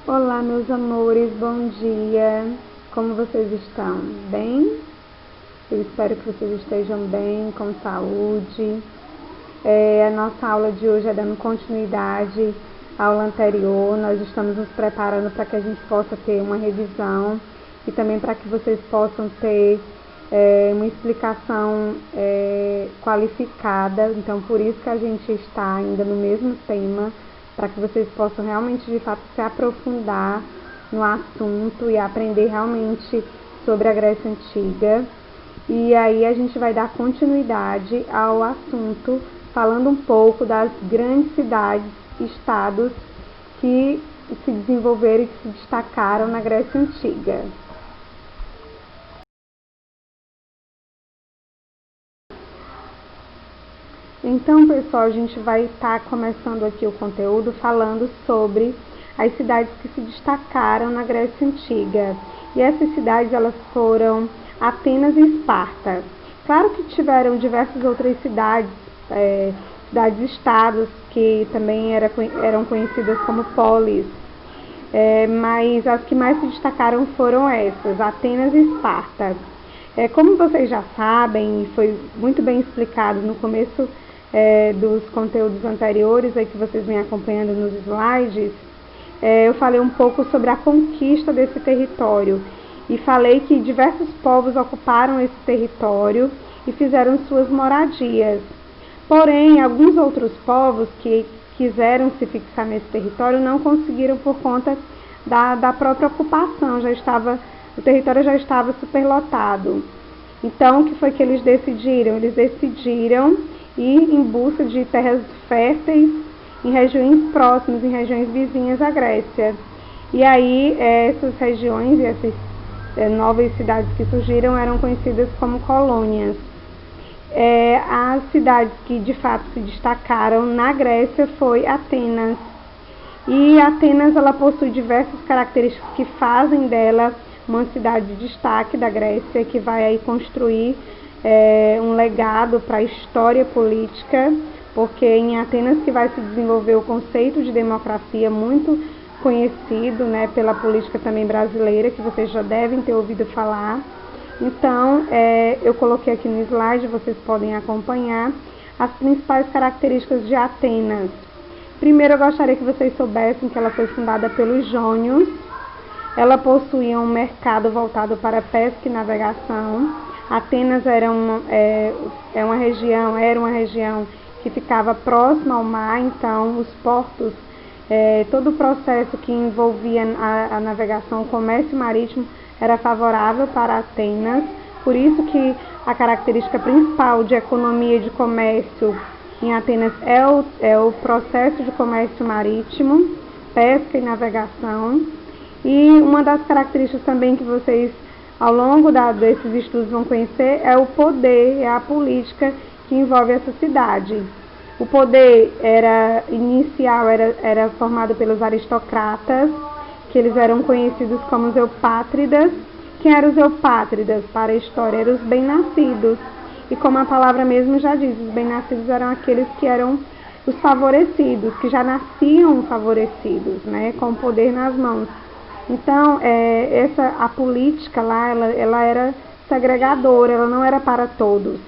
Olá, meus amores, bom dia. Como vocês estão? Bem? Eu espero que vocês estejam bem, com saúde. A nossa aula de hoje é dando continuidade à aula anterior. Nós estamos nos preparando para que a gente possa ter uma revisão e também para que vocês possam ter uma explicação qualificada. Então, por isso que a gente está ainda no mesmo tema, para que vocês possam realmente, de fato, se aprofundar no assunto e aprender realmente sobre a Grécia Antiga. E aí a gente vai dar continuidade ao assunto, falando um pouco das grandes cidades, estados que se desenvolveram e que se destacaram na Grécia Antiga. Então, pessoal, a gente vai estar começando aqui o conteúdo falando sobre as cidades que se destacaram na Grécia Antiga. E essas cidades, elas foram Atenas e Esparta. Claro que tiveram diversas outras cidades, cidades-estados, que também eram conhecidas como polis. Mas as que mais se destacaram foram essas, Atenas e Esparta. Como vocês já sabem, e foi muito bem explicado no começo dos conteúdos anteriores aí que vocês vêm acompanhando nos slides, eu falei um pouco sobre a conquista desse território e falei que diversos povos ocuparam esse território e fizeram suas moradias. Porém, alguns outros povos que quiseram se fixar nesse território não conseguiram por conta da própria ocupação, o território já estava superlotado. Então, o que foi que eles decidiram? Eles decidiram ir em busca de terras férteis em regiões próximas, em regiões vizinhas à Grécia. E aí, essas regiões e essas novas cidades que surgiram eram conhecidas como colônias. As cidades que de fato se destacaram na Grécia foi Atenas. E Atenas, ela possui diversas características que fazem dela uma cidade de destaque da Grécia, que vai aí construir um legado para a história política, porque em Atenas que vai se desenvolver o conceito de democracia, muito conhecido, né, pela política também brasileira, que vocês já devem ter ouvido falar. Então, eu coloquei aqui no slide, vocês podem acompanhar as principais características de Atenas. Primeiro, eu gostaria que vocês soubessem que ela foi fundada pelos jônios. Ela possuía um mercado voltado para pesca e navegação. Atenas era uma região que ficava próxima ao mar, então os portos, todo o processo que envolvia a navegação, o comércio marítimo era favorável para Atenas. Por isso que a característica principal de economia e de comércio em Atenas é o processo de comércio marítimo, pesca e navegação. E uma das características também que vocês, ao longo desses estudos, vão conhecer é o poder, é a política que envolve essa cidade. O poder inicial era formado pelos aristocratas, que eles eram conhecidos como os eupátridas. Quem eram os eupátridas? Para a história, eram os bem-nascidos. E como a palavra mesmo já diz, os bem-nascidos eram aqueles que eram os favorecidos, que já nasciam favorecidos, né, com o poder nas mãos. Então, a política lá, ela era segregadora, ela não era para todos.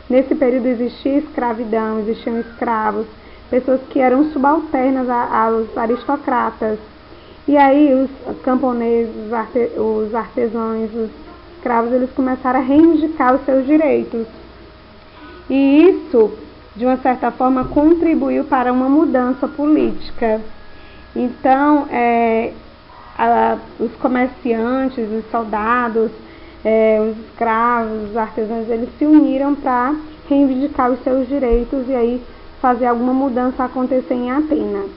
Nesse período existia escravidão, existiam escravos, pessoas que eram subalternas aos aristocratas. E aí os camponeses, os artesãos, os escravos, eles começaram a reivindicar os seus direitos. E isso, de uma certa forma, contribuiu para uma mudança política. Então, os comerciantes, os soldados, os escravos, os artesãos, eles se uniram para reivindicar os seus direitos e aí fazer alguma mudança acontecer em Atenas.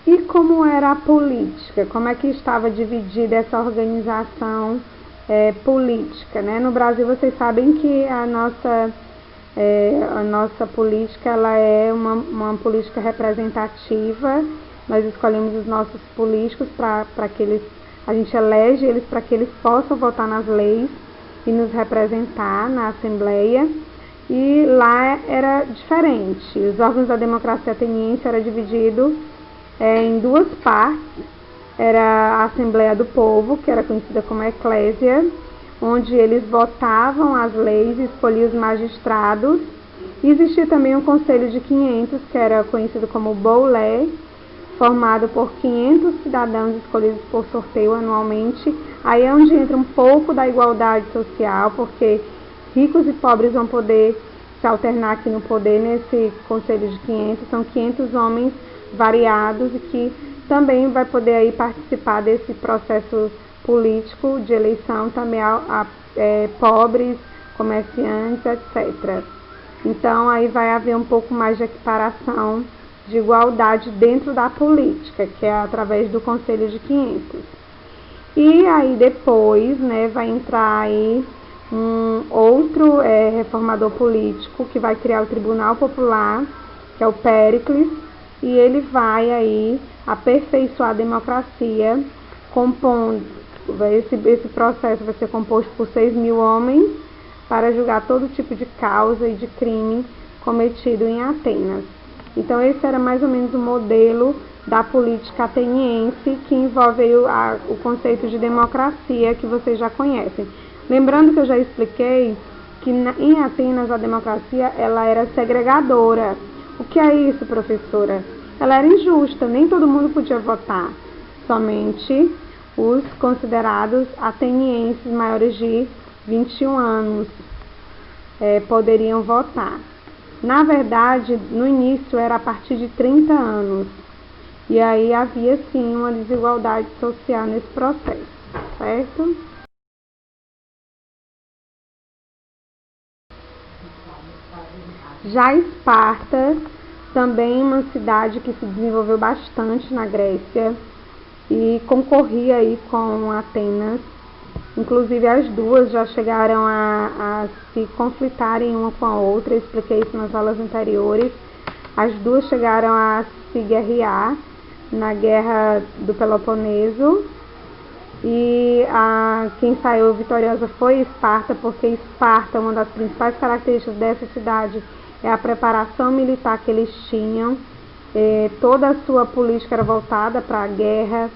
E como era a política? Como é que estava dividida essa organização política, né? No Brasil, vocês sabem que a nossa política, ela é uma política representativa. Nós escolhemos os nossos políticos para que a gente elege eles para que eles possam votar nas leis e nos representar na Assembleia. E lá era diferente. Os órgãos da democracia ateniense eram divididos em duas partes. Era a Assembleia do Povo, que era conhecida como Eclésia, onde eles votavam as leis e escolhiam os magistrados. E existia também um Conselho de 500, que era conhecido como Boulé, formado por 500 cidadãos escolhidos por sorteio anualmente. Aí é onde entra um pouco da igualdade social, porque ricos e pobres vão poder se alternar aqui no poder nesse Conselho de 500. São 500 homens variados e que também vai poder aí participar desse processo político de eleição, também pobres, comerciantes, etc. Então aí vai haver um pouco mais de equiparação, de igualdade dentro da política, que é através do Conselho de 500. E aí depois, né, vai entrar aí um outro reformador político que vai criar o Tribunal Popular, que é o Péricles, e ele vai aí aperfeiçoar a democracia, compondo, esse processo vai ser composto por 6.000 homens para julgar todo tipo de causa e de crime cometido em Atenas. Então esse era mais ou menos o modelo da política ateniense, que envolve o conceito de democracia que vocês já conhecem. Lembrando que eu já expliquei que em Atenas a democracia ela era segregadora. O que é isso, professora? Ela era injusta, nem todo mundo podia votar. Somente os considerados atenienses maiores de 21 anos poderiam votar. Na verdade, no início era a partir de 30 anos. E aí havia sim uma desigualdade social nesse processo, certo? Já Esparta, também uma cidade que se desenvolveu bastante na Grécia e concorria aí com Atenas. Inclusive as duas já chegaram a se conflitarem uma com a outra, eu expliquei isso nas aulas anteriores. As duas chegaram a se guerrear na Guerra do Peloponeso e quem saiu vitoriosa foi Esparta, porque Esparta, uma das principais características dessa cidade é a preparação militar que eles tinham. Toda a sua política era voltada para a guerra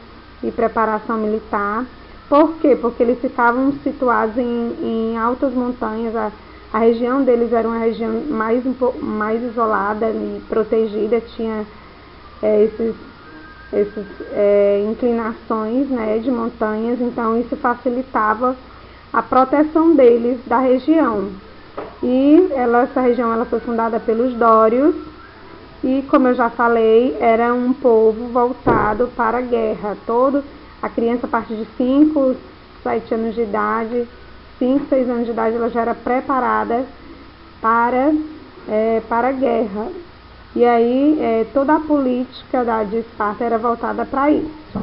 e preparação militar. Por quê? Porque eles ficavam situados em altas montanhas. A região deles era uma região mais isolada e protegida, tinha essas inclinações, né, de montanhas, então isso facilitava a proteção deles da região. E essa região ela foi fundada pelos dórios e, como eu já falei, era um povo voltado para a guerra. A criança a partir de 5, 7 anos de idade, 5, 6 anos de idade, ela já era preparada para a guerra. E aí toda a política de Esparta era voltada para isso.